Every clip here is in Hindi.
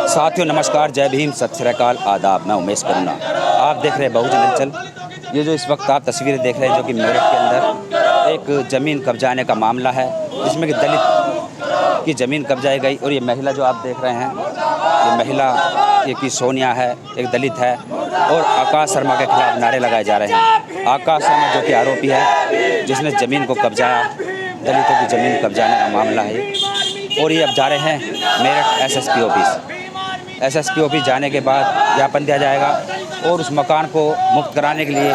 साथियों नमस्कार, जय भीम, सत श्री अकाल, आदाब। मैं उमेश करुणा, आप देख रहे हैं बहुजन हलचल। ये जो इस वक्त आप तस्वीरें देख रहे हैं जो कि मेरठ के अंदर एक ज़मीन कब्जाने का मामला है, जिसमें कि दलित की ज़मीन कब्जाई गई। और ये महिला जो आप देख रहे हैं, ये महिला ये की सोनिया है, एक दलित है। और आकाश शर्मा के खिलाफ नारे लगाए जा रहे हैं। आकाश शर्मा जो कि आरोपी है, जिसने ज़मीन को कब्जाया, दलितों की ज़मीन कब्जाने का मामला है। और ये अब जा रहे हैं Meerut SSP office. SSP office जाने के बाद ज्ञापन दिया जाएगा और उस मकान को मुक्त कराने के लिए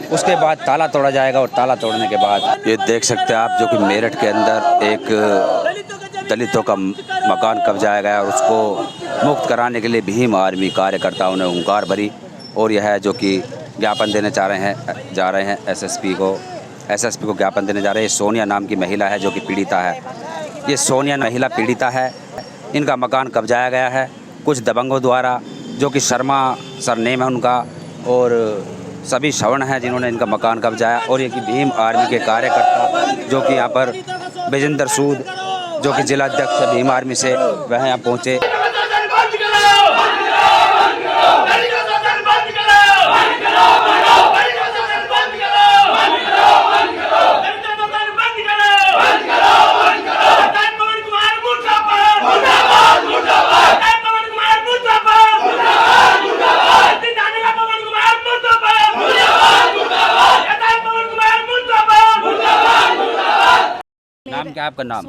उसके बाद ताला तोड़ा जाएगा। और ताला तोड़ने के बाद ये देख सकते हैं आप, जो कि मेरठ के अंदर एक दलितों का मकान कब्जाया गया और उसको मुक्त कराने के लिए भीम आर्मी कार्यकर्ताओं ने हुंकार भरी। और यह है जो कि ज्ञापन देने जा रहे हैं एसएसपी को ज्ञापन देने जा रहे हैं। सोनिया नाम की महिला है जो कि पीड़िता है। ये सोनिया महिला पीड़िता है। इनका मकान कब्जाया गया है कुछ दबंगों द्वारा, जो कि शर्मा सरनेम है उनका, और सभी श्रवण हैं जिन्होंने इनका मकान कब्जाया। और ये कि भीम आर्मी के कार्यकर्ता जो कि यहाँ पर विजेंद्र सूद, जो कि जिलाध्यक्ष है भीम आर्मी से, वह यहाँ पहुँचे। नाम क्या है आपका? नाम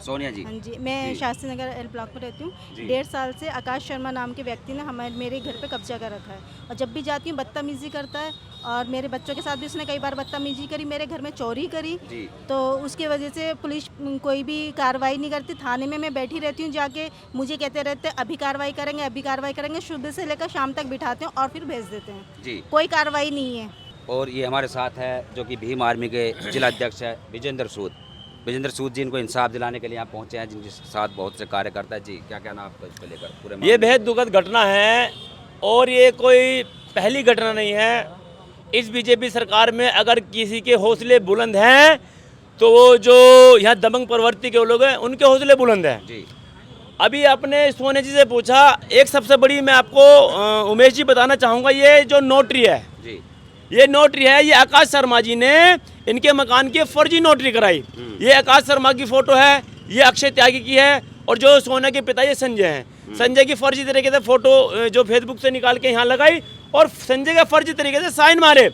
सोनिया जी। हाँ जी, मैं शास्त्री नगर एल ब्लॉक में रहती हूँ। 1.5 साल से आकाश शर्मा नाम के व्यक्ति ने मेरे घर पे कब्जा कर रखा है। और जब भी जाती हूँ बदतमीजी करता है, और मेरे बच्चों के साथ भी उसने कई बार बदतमीजी करी, मेरे घर में चोरी करी। तो उसकी वजह से पुलिस कोई भी कार्रवाई नहीं करती। थाने में मैं बैठी रहती हूँ जाके, मुझे कहते रहते अभी कार्रवाई करेंगे, अभी कार्रवाई करेंगे। सुबह से लेकर शाम तक बिठाते हैं और फिर भेज देते हैं। कोई कार्रवाई नहीं है। और ये हमारे साथ है जो कि भीम आर्मी के जिलाध्यक्ष है विजेंद्र सूद जी, इनको इंसाफ दिलाने के लिए यहाँ पहुँचे हैं, जिनके साथ बहुत से कार्यकर्ता जी। क्या कहना आपका इसको लेकर पूरे? ये बेहद दुखद घटना है और ये कोई पहली घटना नहीं है। इस बीजेपी सरकार में अगर किसी के हौसले बुलंद हैं तो वो जो यहाँ दबंग प्रवृत्ति के लोग हैं उनके हौसले बुलंद हैं जी। अभी आपने सोनिया जी से पूछा, एक सबसे बड़ी मैं आपको उमेश जी बताना चाहूँगा, ये जो नोटरी है जी, ये नोटरी है, ये आकाश शर्मा जी ने इनके मकान की फर्जी नोटरी कराई। ये आकाश शर्मा की फोटो है, ये अक्षय त्यागी की है, और जो सोनिया के पिता ये संजय हैं। संजय की फर्जी तरीके से फोटो जो फेसबुक से निकाल के यहाँ लगाई और संजय के फर्जी तरीके से साइन मारे।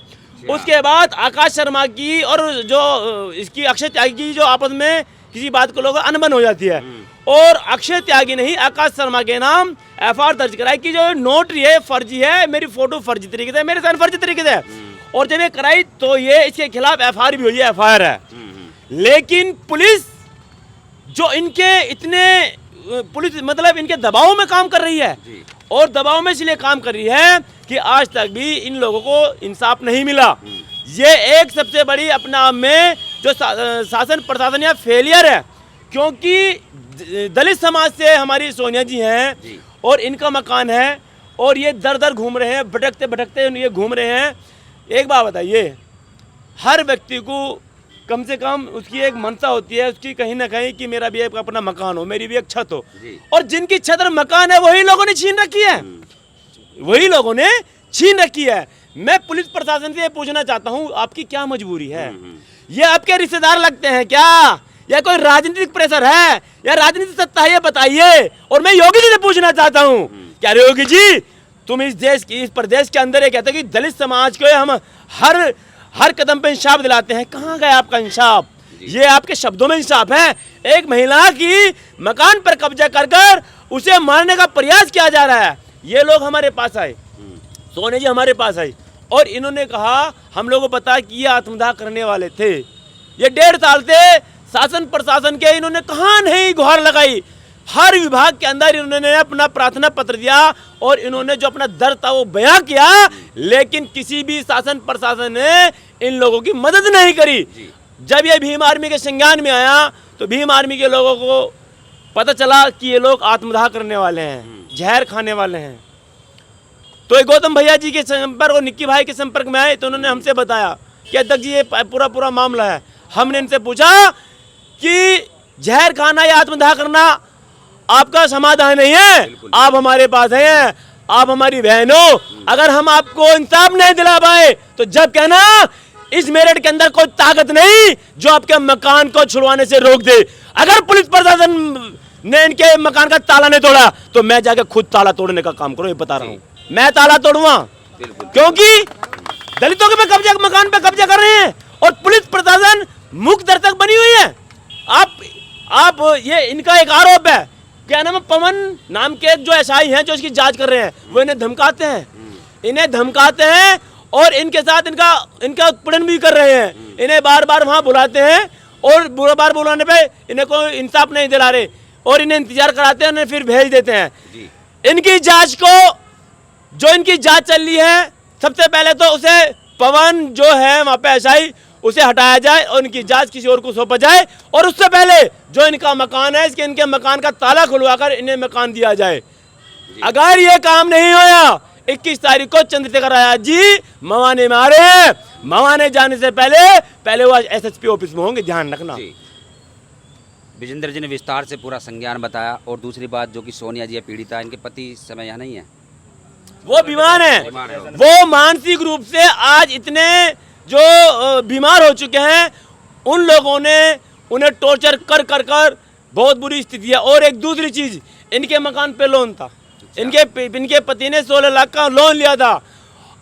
उसके बाद आकाश शर्मा की और जो इसकी अक्षय त्यागी की जो आपस में किसी बात को लोग अनबन हो जाती है, और अक्षय त्यागी ने ही आकाश शर्मा के नाम FIR दर्ज कराई कि जो नोटरी है फर्जी है, मेरी फोटो फर्जी तरीके से, मेरे साइन फर्जी तरीके से। और जब ये कराई तो ये इसके खिलाफ FIR भी हुई है, FIR है। लेकिन पुलिस जो इनके इतने पुलिस मतलब इनके दबाव में काम कर रही है, और दबाव में इसलिए काम कर रही है कि आज तक भी इन लोगों को इंसाफ नहीं मिला। ये एक सबसे बड़ी अपने आप में जो शासन प्रशासन या फेलियर है, क्योंकि दलित समाज से हमारी सोनिया जी हैं और इनका मकान है, और ये दर दर घूम रहे हैं, भटकते भटकते ये घूम रहे हैं। एक बात बताइए, हर व्यक्ति को कम से कम उसकी एक मनसा होती है उसकी कहीं ना कहीं कि मेरा भी एक अपना मकान हो, मेरी भी एक छत हो। और जिनकी छत और मकान है वही लोगों ने छीन रखी है, वही लोगों ने छीन रखी है। मैं पुलिस प्रशासन से ये पूछना चाहता हूँ, आपकी क्या मजबूरी है? ये आपके रिश्तेदार लगते हैं क्या, या कोई राजनीतिक प्रेशर है, या राजनीतिक सत्ता है, ये बताइए। और मैं योगी जी से पूछना चाहता हूँ, क्या योगी जी तुम इस देश की, इस प्रदेश के अंदर ये कहते हैं कि दलित समाज को हम हर कदम पे इंसाफ दिलाते हैं, कहाँ गया आपका इंसाफ? ये आपके शब्दों में इंसाफ है? एक महिला की मकान पर कब्जा कर कर उसे मारने का प्रयास किया जा रहा है। ये लोग हमारे पास आए, सोनिया जी हमारे पास आई, और इन्होंने कहा हम लोगों को पता कि ये आत्मदाह करने वाले थे। ये 1.5 साल से शासन प्रशासन के इन्होंने कहाँ नहीं गुहार लगाई। हर विभाग के अंदर इन्होंने अपना प्रार्थना पत्र दिया और इन्होंने जो अपना दर्द था वो बयां किया, लेकिन किसी भी शासन प्रशासन ने इन लोगों की मदद नहीं करी। जब ये भीम आर्मी के संज्ञान में आया तो भीम आर्मी के लोगों को पता चला कि ये लोग आत्मदाह करने वाले हैं, जहर खाने वाले हैं। तो ये गौतम भैया जी के संपर्क और निक्की भाई के संपर्क में आए तो उन्होंने हमसे बताया कि अध्यक्ष जी ये पूरा मामला है। हमने इनसे पूछा कि जहर खाना या आत्मदाह करना आपका समाधान नहीं है। आप हमारे पास हैं, आप हमारी बहन हो। अगर हम आपको इंसाफ नहीं दिला पाए तो जब कहना इस मेरठ के अंदर कोई ताकत नहीं जो आपके मकान को छुड़वाने से रोक दे। अगर पुलिस प्रशासन ने इनके मकान का ताला नहीं तोड़ा तो मैं जाके खुद ताला तोड़ने का काम करूं, ये बता रहा हूं। मैं ताला तोड़ूंगा क्योंकि दलितों के कब्जा मकान पे कब्जा कर रहे हैं और पुलिस प्रशासन मुख्य दर्शक बनी हुई है। आप ये इनका एक आरोप है, क्या नाम है, पवन नाम के जो एसआई हैं जो इसकी जांच कर रहे हैं, वो इन्हें धमकाते हैं और इनके साथ इनका उत्पीड़न भी कर रहे हैं। इन्हें बार बार वहां बुलाते हैं और बार बुलाने पे इन्हें कोई इंसाफ नहीं दिला रहे और इन्हें इंतजार कराते हैं, उन्हें फिर भेज देते हैं। इनकी जांच चल रही है, सबसे पहले तो उसे पवन जो है वहां पे एसआई उसे हटाया जाए और इनकी जांच किसी और को सौंपा जाए और उससे पहले जो इनका मकान है इनके मकान का ताला खुलवाकर इन्हें मकान दिया जाए। अगर ये काम नहीं होया 21 तारीख को चंद्रशेखर आजाद जी मवाने में आ रहे हैं। मवाने जाने से पहले वो एसएसपी ऑफिस में होंगे, ध्यान रखना। विजेंद्र जी ने विस्तार से पूरा संज्ञान बताया। और दूसरी बात जो कि सोनिया जी पीड़िता, इनके पति इस समय यहाँ नहीं है, वो बीमार है। वो मानसिक रूप से आज इतने जो बीमार हो चुके हैं, उन लोगों ने उन्हें टॉर्चर कर बहुत बुरी स्थिति है। और एक दूसरी चीज, इनके मकान पे लोन था, इनके पति ने 16 लाख का लोन लिया था।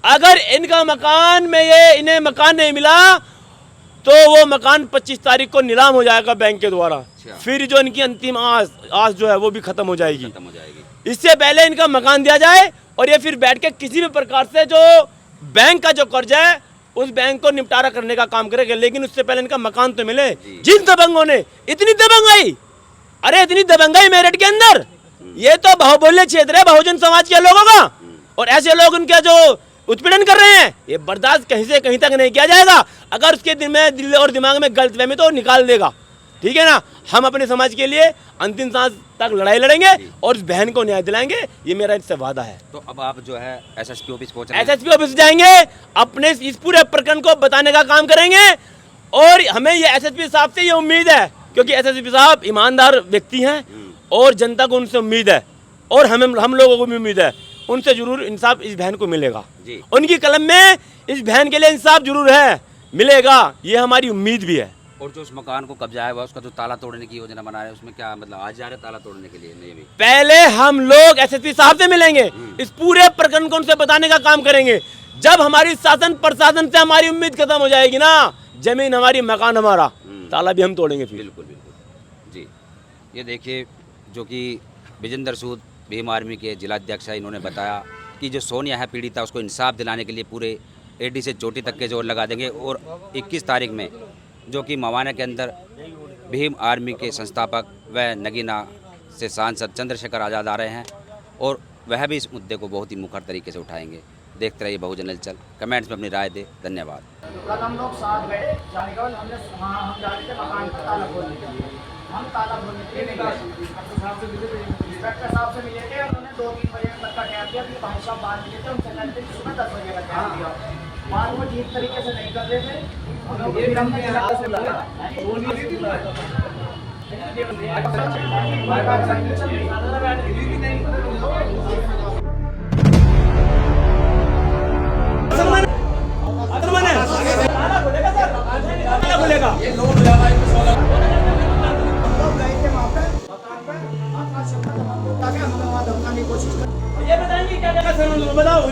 अगर इनका मकान में इन्हें मकान नहीं मिला तो वो मकान 25 तारीख को नीलाम हो जाएगा बैंक के द्वारा। फिर जो इनकी अंतिम आस जो है वो भी खत्म हो जाएगी। इससे पहले इनका मकान दिया जाए और ये फिर बैठ के किसी भी प्रकार से जो बैंक का जो कर्जा है उस बैंक को निपटारा करने का काम करेगा, लेकिन उससे पहले इनका मकान तो मिले। जिन दबंगों ने इतनी दबंगाई मेरठ के अंदर, ये तो बहुबोल्य क्षेत्र है बहुजन समाज के लोगों का, और ऐसे लोग उनके जो उत्पीड़न कर रहे हैं ये बर्दाश्त कहीं से कहीं तक नहीं किया जाएगा। अगर उसके दिल और दिमाग में गलतफहमी तो निकाल देगा, ठीक है ना। हम अपने समाज के लिए अंतिम सांस तक लड़ाई लड़ेंगे और उस बहन को न्याय दिलाएंगे, ये मेरा इससे वादा है। तो अब आप जो है एसएसपी ऑफिस पहुंच, एसएसपी ऑफिस जाएंगे, अपने इस पूरे प्रकरण को बताने का काम करेंगे। और हमें ये एसएसपी साहब से ये उम्मीद है, क्योंकि एसएसपी साहब ईमानदार व्यक्ति हैं और जनता को उनसे उम्मीद है और हम लोगों को भी उम्मीद है, उनसे जरूर इंसाफ इस बहन को मिलेगा। उनकी कलम में इस बहन के लिए इंसाफ जरूर है, मिलेगा, ये हमारी उम्मीद भी है। और जो उस मकान को कब्जा है उसका जो ताला तोड़ने की योजना बना रहे हैं, उसमें क्या मतलब आज जा रहे ताला तोड़ने के लिए? नहीं, भी पहले हम लोग एसएसपी साहब से मिलेंगे, इस पूरे प्रकरण को उनसे बताने का काम करेंगे। जब हमारी शासन प्रशासन से हमारी उम्मीद खत्म हो जाएगी ना, जमीन हमारी, मकान हमारा, ताला भी हम तोड़ेंगे फिर। बिल्कुल जी। ये देखिए जो कि विजेंद्र सूद भीम आर्मी के जिलाध्यक्ष है, इन्होंने बताया कि जो सोनिया है पीड़िता, उसको इंसाफ दिलाने के लिए पूरे एडी से चोटी तक के जोर लगा देंगे। और 21 तारीख में जो कि मवाना के अंदर भीम आर्मी के संस्थापक व नगीना से सांसद चंद्रशेखर आज़ाद आ रहे हैं और वह भी इस मुद्दे को बहुत ही मुखर तरीके से उठाएंगे। देखते रहिए बहुजन हलचल, कमेंट्स में अपनी राय दे। धन्यवाद। कल हम लोग साथ गए, जाने के बाद हमने हम जा रहे थे मकान का ताला खोलने के लिए। हम ताला खोलने के लिए इंस्पेक्टर साहब से मिले थे, उन्होंने 2-3 बजे तक का टाइम दिया। फिर भाई साहब बाद मिले थे, उनसे कहते थे सुबह 10 बजे का टाइम दिया। बाद वो ठीक तरीके से नहीं कर रहे थे, फिर हमने से लगा ये बताएंगे क्या क्या बताओ।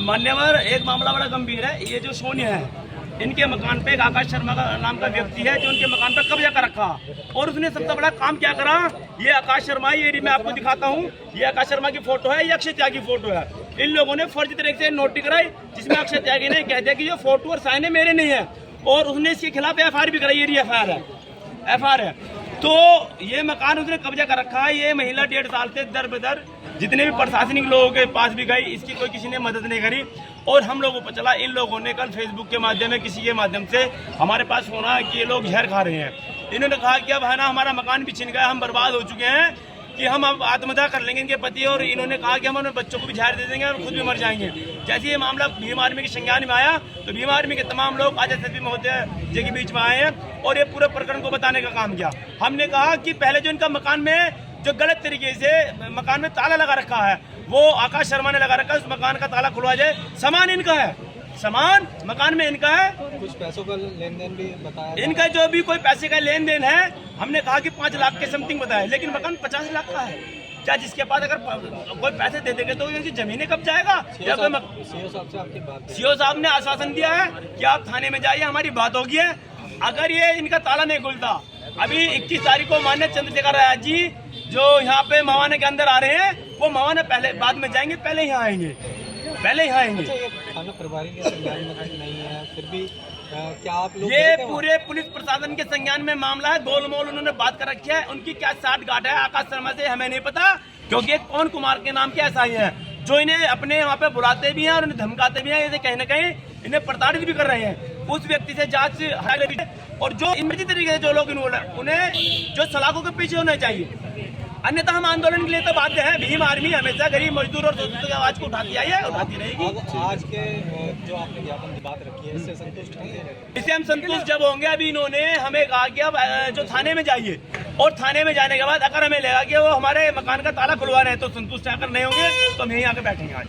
मान्यवर, एक मामला बड़ा गंभीर है। ये जो सोनिया है, इनके मकान पे एक आकाश शर्मा का नाम का व्यक्ति है जो उनके मकान पर कब्जा कर रखा, और उसने सबसे बड़ा काम क्या करा, ये आकाश शर्मा, ये मैं आपको दिखाता हूँ, ये आकाश शर्मा की फोटो है, ये अक्षय त्याग की फोटो है। इन लोगों ने फर्जी तरीके से नोटिस कराई, जिसमें अक्षय त्यागी ने कह दिया कि जो फोटो और साइन है मेरे नहीं है, और उसने इसके खिलाफ एफआईआर भी कराई, ये एफआईआर है। तो ये मकान उसने कब्जा कर रखा है। ये महिला 1.5 साल से दर बदर जितने भी प्रशासनिक लोगों के पास भी गई, इसकी कोई किसी ने मदद नहीं करी। और हम लोगों को पता चला, इन लोगों ने कल फेसबुक के माध्यम में किसी के माध्यम से हमारे पास फोन आया कि ये लोग जहर खा रहे हैं। इन्होंने कहा कि अब है ना हमारा मकान भी छिन गया, हम बर्बाद हो चुके हैं, कि हम अब आत्महत्या कर लेंगे इनके पति। और इन्होंने कहा कि हम अपने बच्चों को भी जहर दे देंगे और खुद भी मर जाएंगे। जैसे ये मामला भीम आर्मी के संज्ञान में आया तो भीम आर्मी के तमाम लोग आज एसएसपी महोदय जी के बीच में आए हैं और ये पूरे प्रकरण को बताने का काम किया। हमने कहा कि पहले जो इनका मकान में जो गलत तरीके से मकान में ताला लगा रखा है, वो आकाश शर्मा ने लगा रखा है, उस मकान का ताला खुलवा जाए। सामान इनका है, सामान मकान में इनका है, कुछ पैसों का लेन देन भी बताया, इनका जो भी कोई पैसे का लेन देन है, हमने कहा कि 5 लाख के समथिंग बताया, लेकिन मकान 50 लाख का है। क्या जिसके पास अगर कोई पैसे दे देंगे तो इनकी जमीनें कब जाएगा? या कोई सीओ साहब से आपकी बात, सीओ साहब ने आश्वासन दिया है कि आप थाने में जाइए, हमारी बात होगी है। अगर ये इनका ताला नहीं खुलता, अभी 21 तारीख को माननीय चंद्रशेखर आजाद जी जो यहाँ पे मवाना के अंदर आ रहे हैं, वो मवाना पहले बाद में जाएंगे, पहले यहाँ आएंगे। अच्छा, ये थाना प्रभारी के संज्ञान में नहीं है, फिर भी क्या आप लोग ये पूरे पुलिस प्रशासन के संज्ञान में मामला है। गोलमोल उन्होंने बात कर रखी है, उनकी क्या साठगांठ है आकाश शर्मा से हमें नहीं पता, क्योंकि एक पवन कुमार के नाम के एसआई है जो इन्हें अपने वहाँ पे बुलाते भी हैं और इन्हें धमकाते भी हैं, ये कहीं ना कहीं इन्हें प्रताड़ित भी कर रहे हैं। उस व्यक्ति से जांच और जो इमर्जी तरीके से जो लोग इन्वॉल्व हैं उन्हें जो सलाखों के पीछे होना चाहिए, अन्यथा हम आंदोलन के लिए तो बाध्य हैं। भीम आर्मी हमेशा गरीब मजदूर और शोषितों की आवाज को उठाती आई है, उठाती रहेगी। आज के जो आपने ज्ञापन की बात रखी है, इससे संतुष्ट हैं? इससे हम संतुष्ट जब होंगे। अभी इन्होंने हमें कहा कि अब जो थाने में जाइए, और थाने में जाने के बाद अगर हमें लगा कि वो हमारे मकान का ताला खुलवा रहे हैं तो संतुष्ट है, अगर नहीं होंगे तो हम यहीं आके बैठेंगे आज।